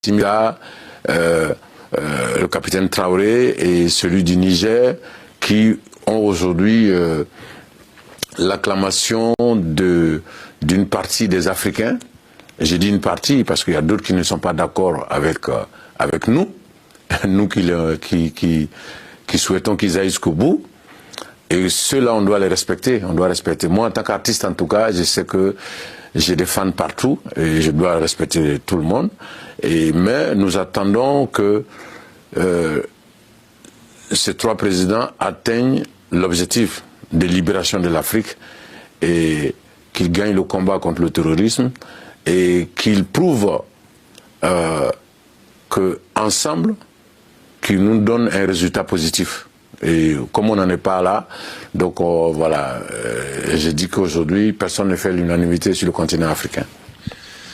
Simila, le capitaine Traoré et celui du Niger, qui ont aujourd'hui l'acclamation d'une partie des Africains. J'ai dit une partie parce qu'il y a d'autres qui ne sont pas d'accord avec nous, nous qui souhaitons qu'ils aillent jusqu'au bout. Et ceux-là, on doit les respecter, on doit respecter. Moi, en tant qu'artiste, en tout cas, je sais que j'ai des fans partout et je dois respecter tout le monde. Mais nous attendons que ces trois présidents atteignent l'objectif de libération de l'Afrique et qu'ils gagnent le combat contre le terrorisme et qu'ils prouvent qu'ensemble, qu'ils nous donnent un résultat positif. Et comme on n'en est pas là, donc voilà, j'ai dit qu'aujourd'hui, personne ne fait l'unanimité sur le continent africain.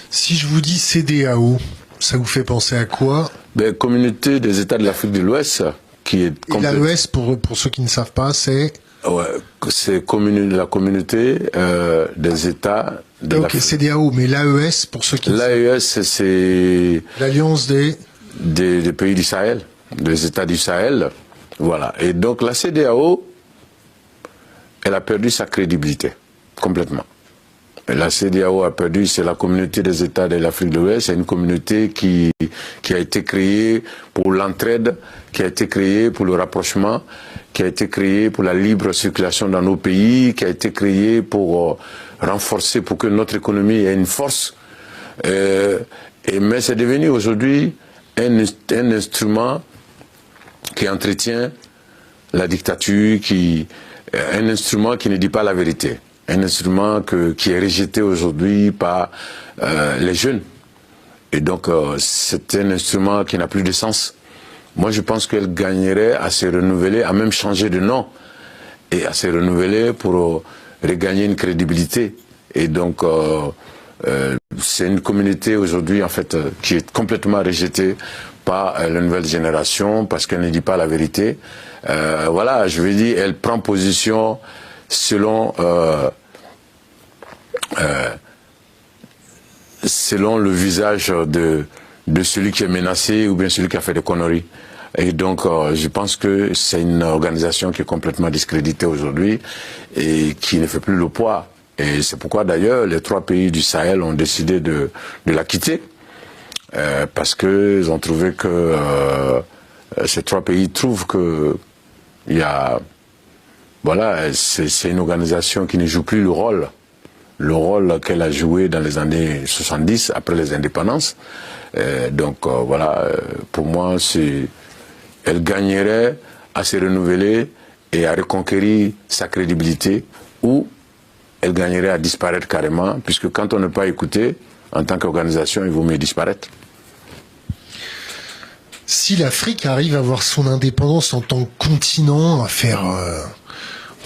Si je vous dis CEDEAO, ça vous fait penser à quoi? Communauté des États de l'Afrique de l'Ouest, qui est... Et l'AES, pour ceux qui ne savent pas, c'est... Ouais, c'est la communauté des États de l'Afrique. Ok, CEDEAO, mais l'AES, pour ceux qui ne savent pas... L'AES, c'est... L'Alliance des pays du Sahel, des États du Sahel. Voilà. Et donc la CEDEAO, elle a perdu sa crédibilité, complètement. Et la CEDEAO a perdu, c'est la communauté des États de l'Afrique de l'Ouest, c'est une communauté qui a été créée pour l'entraide, qui a été créée pour le rapprochement, qui a été créée pour la libre circulation dans nos pays, qui a été créée pour renforcer, pour que notre économie ait une force. Mais c'est devenu aujourd'hui un instrument qui entretient la dictature, un instrument qui ne dit pas la vérité, un instrument qui est rejeté aujourd'hui par les jeunes. Et donc c'est un instrument qui n'a plus de sens. Moi je pense qu'elle gagnerait à se renouveler, à même changer de nom, et à se renouveler pour regagner une crédibilité. Et donc c'est une communauté aujourd'hui en fait qui est complètement rejetée par la nouvelle génération parce qu'elle ne dit pas la vérité. Voilà, je veux dire, elle prend position selon le visage de celui qui est menacé ou bien celui qui a fait des conneries. Et donc, je pense que c'est une organisation qui est complètement discréditée aujourd'hui et qui ne fait plus le poids. Et c'est pourquoi d'ailleurs les trois pays du Sahel ont décidé de la quitter. Parce qu'ils ont trouvé que ces trois pays trouvent que voilà, c'est une organisation qui ne joue plus le rôle qu'elle a joué dans les années 70 après les indépendances. Donc voilà, pour moi, elle gagnerait à se renouveler et à reconquérir sa crédibilité, ou elle gagnerait à disparaître carrément, puisque quand on n'est pas écouté en tant qu'organisation, il vaut mieux disparaître. Si l'Afrique arrive à avoir son indépendance en tant que continent, à faire,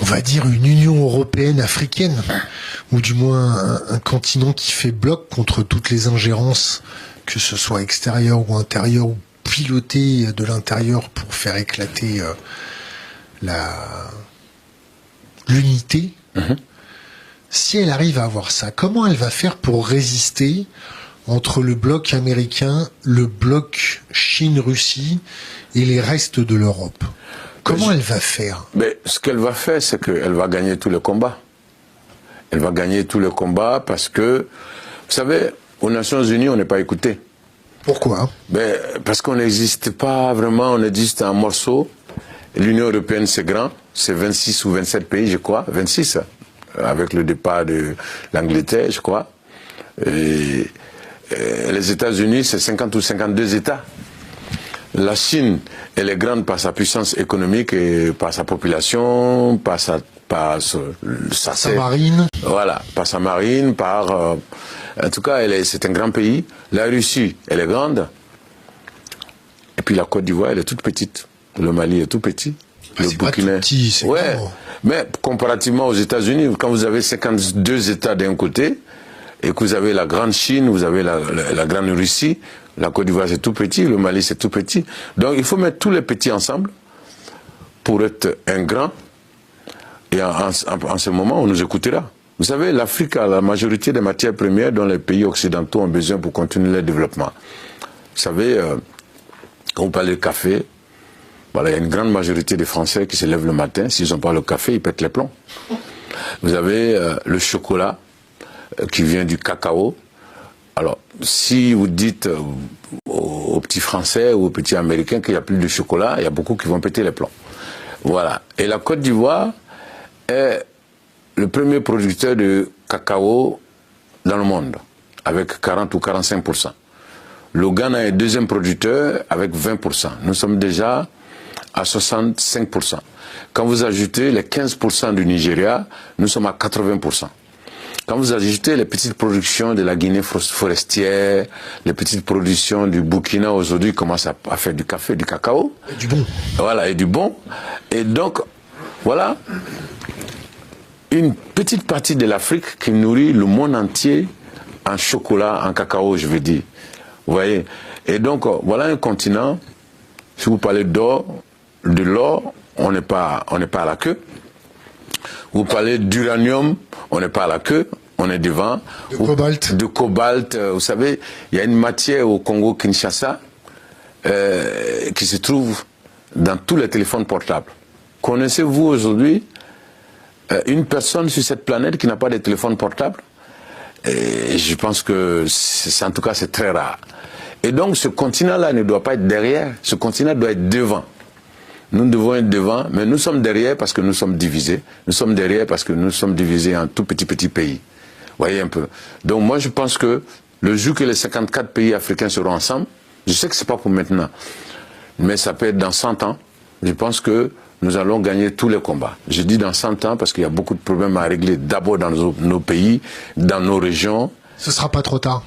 on va dire, une Union européenne africaine, ou du moins un continent qui fait bloc contre toutes les ingérences, que ce soit extérieures ou intérieures, ou pilotées de l'intérieur pour faire éclater l'unité. Si elle arrive à avoir ça, comment elle va faire pour résister entre le bloc américain, le bloc Chine-Russie et les restes de l'Europe? Comment elle va faire? Ce qu'elle va faire, c'est qu'elle va gagner tous les combats. Elle va gagner tous les combats parce que, vous savez, aux Nations Unies, on n'est pas écouté. Pourquoi? Parce qu'on n'existe pas vraiment, on existe en morceaux. L'Union européenne, c'est grand, c'est 26 ou 27 pays, je crois, 26, avec le départ de l'Angleterre, je crois. Et les États-Unis, c'est 50 ou 52 États. La Chine, elle est grande par sa puissance économique et par sa population, par sa marine. Voilà, par sa marine, en tout cas, c'est un grand pays. La Russie, elle est grande. Et puis la Côte d'Ivoire, elle est toute petite. Le Mali est tout petit. Le Burkina. Pas tout petit, c'est ouais. Mais comparativement aux États-Unis, quand vous avez 52 États d'un côté, et que vous avez la grande Chine, vous avez la grande Russie, la Côte d'Ivoire c'est tout petit, le Mali c'est tout petit. Donc il faut mettre tous les petits ensemble pour être un grand. Et en ce moment, on nous écoutera. Vous savez, l'Afrique a la majorité des matières premières dont les pays occidentaux ont besoin pour continuer leur développement. savez, quand vous parlez de café, voilà, il y a une grande majorité des Français qui se lèvent le matin, s'ils n'ont pas le café, ils pètent les plombs. Vous avez le chocolat qui vient du cacao. Alors, si vous dites aux petits Français ou aux petits Américains qu'il n'y a plus de chocolat, il y a beaucoup qui vont péter les plombs. Voilà. Et la Côte d'Ivoire est le premier producteur de cacao dans le monde, avec 40 ou 45%. Le Ghana est deuxième producteur avec 20%. Nous sommes déjà à 65%. Quand vous ajoutez les 15% du Nigeria, nous sommes à 80%. Quand vous ajoutez les petites productions de la Guinée forestière, les petites productions du Burkina aujourd'hui commencent à faire du café, du cacao. Et du bon. Voilà, et du bon. Et donc, voilà une petite partie de l'Afrique qui nourrit le monde entier en chocolat, en cacao, je veux dire. Vous voyez? Et donc, voilà un continent, si vous parlez d'or, de l'or, on n'est pas à la queue. Vous parlez d'uranium, on n'est pas à la queue, on est devant. De cobalt. De cobalt, vous savez, il y a une matière au Congo-Kinshasa qui se trouve dans tous les téléphones portables. Connaissez-vous aujourd'hui une personne sur cette planète qui n'a pas de téléphone portable? Et je pense que, en tout cas, c'est très rare. Et donc, ce continent-là ne doit pas être derrière, ce continent doit être devant. Nous devons être devant, mais nous sommes derrière parce que nous sommes divisés. Nous sommes derrière parce que nous sommes divisés en tout petits pays. Voyez un peu. Donc moi je pense que le jour que les 54 pays africains seront ensemble, je sais que c'est pas pour maintenant, mais ça peut être dans 100 ans, je pense que nous allons gagner tous les combats. Je dis dans 100 ans parce qu'il y a beaucoup de problèmes à régler d'abord dans nos pays, dans nos régions. Ce sera pas trop tard.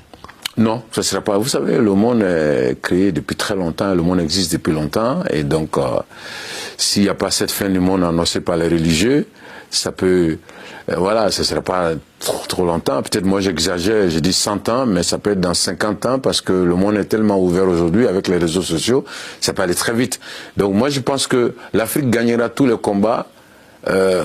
Non, ce ne sera pas. Vous savez, le monde est créé depuis très longtemps, le monde existe depuis longtemps, et donc s'il n'y a pas cette fin du monde annoncée par les religieux, ça peut, voilà, ce ne sera pas trop longtemps. Peut-être moi j'exagère, je dis 100 ans, mais ça peut être dans 50 ans, parce que le monde est tellement ouvert aujourd'hui avec les réseaux sociaux, ça peut aller très vite. Donc moi je pense que l'Afrique gagnera tous les combats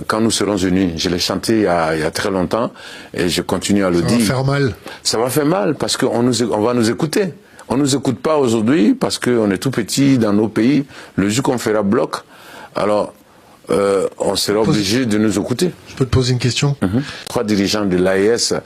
quand nous serons unis. Je l'ai chanté il y a très longtemps et je continue à le dire. Ça va faire mal. Ça va faire mal parce qu'on va nous écouter. On nous écoute pas aujourd'hui parce qu'on est tout petit dans nos pays. Le jour qu'on fera bloc, alors on sera obligé de nous écouter. Je peux te poser une question? 3 dirigeants de l'AES